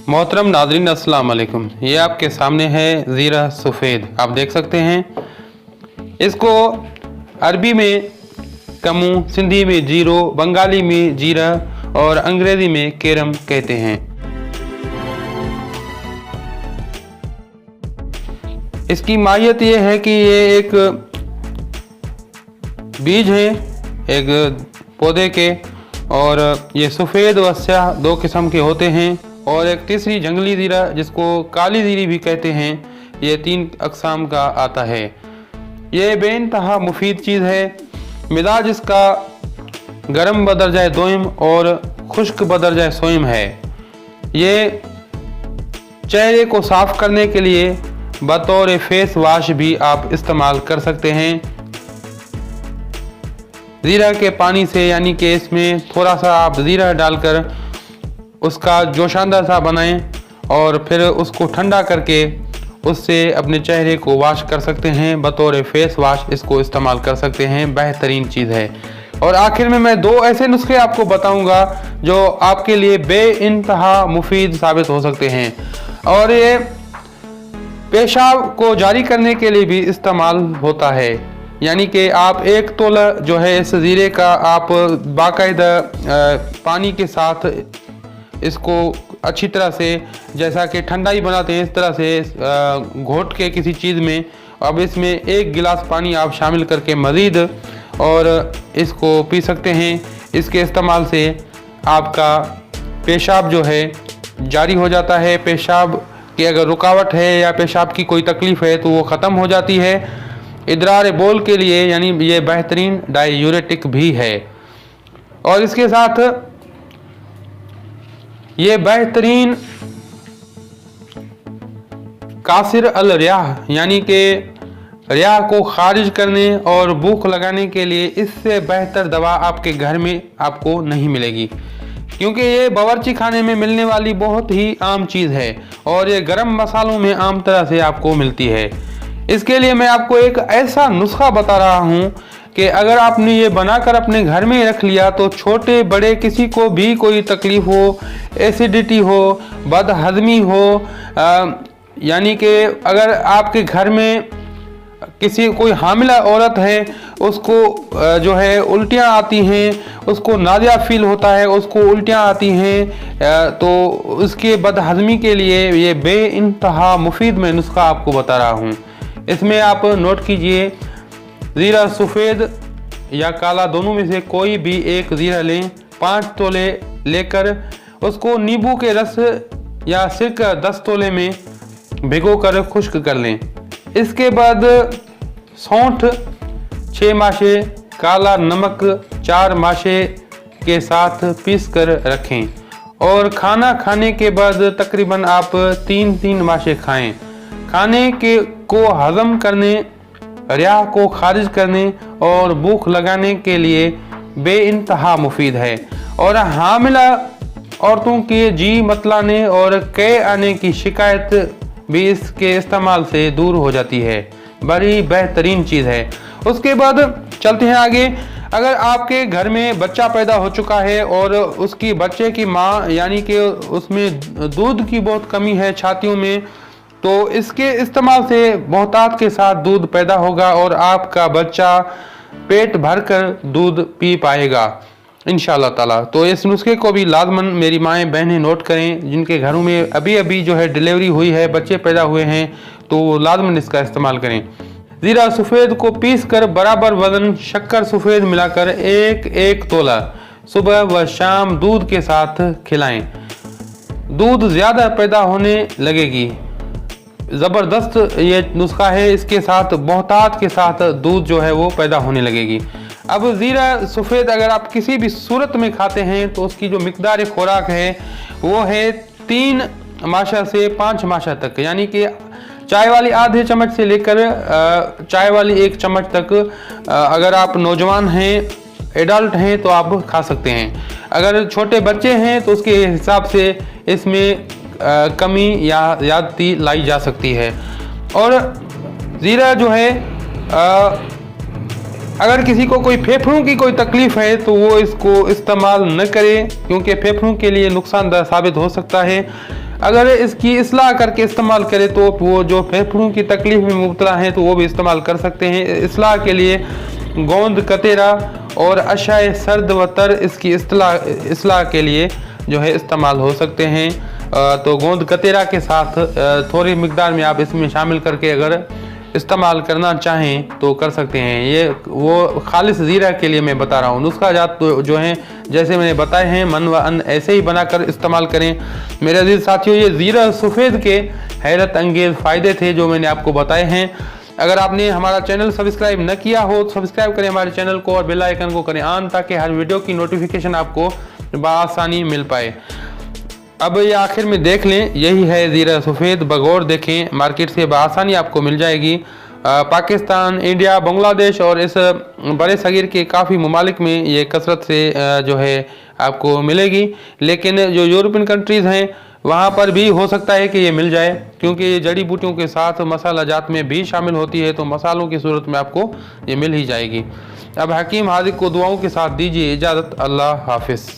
मोहतरम नाजरीन अस्सलाम वालेकुम। ये आपके सामने है ज़ीरा सफ़ेद, आप देख सकते हैं। इसको अरबी में कमू, सिंधी में जीरो, बंगाली में जीरा और अंग्रेज़ी में केरम कहते हैं। इसकी माहियत ये है कि ये एक बीज है एक पौधे के, और ये सफ़ेद व स्याह दो किस्म के होते हैं, और एक तीसरी जंगली ज़ीरा जिसको काली ज़ीरी भी कहते हैं, ये 3 अक़साम का आता है। ये बेइंतहा मुफीद चीज़ है। मिजाज इसका गर्म बदरजाए दोइम और खुश्क बदरजाए सोइम है। ये चेहरे को साफ़ करने के लिए बतौर फेस वाश भी आप इस्तेमाल कर सकते हैं। ज़ीरा के पानी से, यानी कि इसमें थोड़ा सा आप ज़ीरा डालकर उसका जोशांदा सा बनाएं और फिर उसको ठंडा करके उससे अपने चेहरे को वॉश कर सकते हैं। बतौर फेस वॉश इसको इस्तेमाल कर सकते हैं, बेहतरीन चीज़ है। और आखिर में मैं 2 ऐसे नुस्खे आपको बताऊंगा जो आपके लिए बेइंतहा मुफीद साबित हो सकते हैं, और ये पेशाब को जारी करने के लिए भी इस्तेमाल होता है। यानी कि आप 1 तोला जो है इस ज़ीरे का आप बाकायदा पानी के साथ इसको अच्छी तरह से, जैसा कि ठंडा ही बनाते हैं, इस तरह से घोट के किसी चीज़ में, अब इसमें 1 गिलास पानी आप शामिल करके मज़ीद और इसको पी सकते हैं। इसके इस्तेमाल से आपका पेशाब जो है जारी हो जाता है। पेशाब की अगर रुकावट है या पेशाब की कोई तकलीफ़ है तो वो ख़त्म हो जाती है। इदरार बोल के लिए यानी ये बेहतरीन डायूरेटिक भी है, और इसके साथ ये बेहतरीन कासिर अल रियाह यानी कि रियाह को खारिज करने और भूख लगाने के लिए इससे बेहतर दवा आपके घर में आपको नहीं मिलेगी, क्योंकि ये बावर्ची खाने में मिलने वाली बहुत ही आम चीज़ है और ये गरम मसालों में आम तरह से आपको मिलती है। इसके लिए मैं आपको एक ऐसा नुस्खा बता रहा हूँ कि अगर आपने ये बनाकर अपने घर में रख लिया तो छोटे बड़े किसी को भी कोई तकलीफ़ हो, एसिडिटी हो, बदहज़मी हो, यानी कि अगर आपके घर में कोई हामिला औरत है, उसको जो है उल्टियाँ आती हैं, उसको नाज़िया फील होता है, उसको उल्टियाँ आती हैं, तो उसके बदहज़मी के लिए ये बेइंतहा मुफीद मैं नुस्खा आपको बता रहा हूँ। इसमें आप नोट कीजिए, ज़ीरा सफ़ेद या काला दोनों में से कोई भी एक ज़ीरा लें। 5 तोले लेकर उसको नींबू के रस या सिरका 10 तोले में भिगो कर खुश्क कर लें। इसके बाद सौंठ 6 माशे, काला नमक 4 माशे के साथ पीस कर रखें, और खाना खाने के बाद तकरीबन आप 3-3 माशे खाएं। खाने के को हज़म करने, रियाह को खारिज करने और भूख लगाने के लिए बेइंतहा मुफीद है, और हामिला औरतों के जी मतलाने और कै आने की शिकायत भी इसके इस्तेमाल से दूर हो जाती है। बड़ी बेहतरीन चीज़ है। उसके बाद चलते हैं आगे। अगर आपके घर में बच्चा पैदा हो चुका है और उसकी बच्चे की माँ यानी कि उसमें दूध की बहुत कमी है छातियों में, तो इसके इस्तेमाल से बहुतात के साथ दूध पैदा होगा और आपका बच्चा पेट भरकर दूध पी पाएगा इंशाअल्लाह ताला। तो इस नुस्खे को भी लाजमन मेरी माएँ बहनें नोट करें, जिनके घरों में अभी अभी जो है डिलीवरी हुई है, बच्चे पैदा हुए हैं, तो लाजमन इसका इस्तेमाल करें। ज़ीरा सफ़ेद को पीस कर बराबर वज़न शक्कर सफ़ेद मिलाकर 1-1 तोला सुबह व शाम दूध के साथ खिलाएं। दूध ज़्यादा पैदा होने लगेगी। ज़बरदस्त ये नुस्खा है, इसके साथ बहुतात के साथ दूध जो है वो पैदा होने लगेगी। अब ज़ीरा सफ़ेद अगर आप किसी भी सूरत में खाते हैं तो उसकी जो मिकदार खुराक है वो है 3 माशा से 5 माशा तक, यानी कि चाय वाली आधे चम्मच से लेकर चाय वाली 1 चम्मच तक। अगर आप नौजवान हैं, एडल्ट हैं, तो आप खा सकते हैं। अगर छोटे बच्चे हैं तो उसके हिसाब से इसमें कमी या ज़्यादती लाई जा सकती है। और ज़ीरा जो है अगर किसी को कोई फेफड़ों की कोई तकलीफ़ है तो वो इसको इस्तेमाल न करे, क्योंकि फेफड़ों के लिए नुकसानदायक साबित हो सकता है। अगर इसकी इस्लाह करके इस्तेमाल करें तो वो जो फेफड़ों की तकलीफ में मुब्तला हैं तो वो भी इस्तेमाल कर सकते हैं। इस्लाह के लिए गोंद कतेरा और अशाए सर्द व तर इसकी इस्लाह के लिए जो है इस्तेमाल हो सकते हैं। तो गोंद कतेरा के साथ थोड़ी मिकदार में आप इसमें शामिल करके अगर इस्तेमाल करना चाहें तो कर सकते हैं। ये वो खालिस ज़ीरा के लिए मैं बता रहा हूँ। नुस्खा जात तो जो हैं जैसे मैंने बताए हैं मन व अन्न ऐसे ही बनाकर इस्तेमाल करें। मेरे अजीज साथियों, ये ज़ीरा सफ़ेद के हैरत अंगेज़ फ़ायदे थे जो मैंने आपको बताए हैं। अगर आपने हमारा चैनल सब्सक्राइब न किया हो तो सब्सक्राइब करें हमारे चैनल को और बेल आइकन को करें ऑन, ताकि हर वीडियो की नोटिफिकेशन आपको बआसानी मिल पाए। अब ये आखिर में देख लें, यही है ज़ीरा सफ़ेद। बगौर देखें, मार्केट से बआसानी आपको मिल जाएगी। पाकिस्तान, इंडिया, बांग्लादेश और इस बड़े सगीर के काफ़ी ममालिक में ये कसरत से जो है आपको मिलेगी। लेकिन जो यूरोपियन कंट्रीज़ हैं वहाँ पर भी हो सकता है कि ये मिल जाए, क्योंकि ये जड़ी बूटियों के साथ मसाला जात में भी शामिल होती है, तो मसालों की सूरत में आपको ये मिल ही जाएगी। अब हकीम हाजिक को दुआओं के साथ दीजिए इजाज़त। अल्लाह हाफिज़।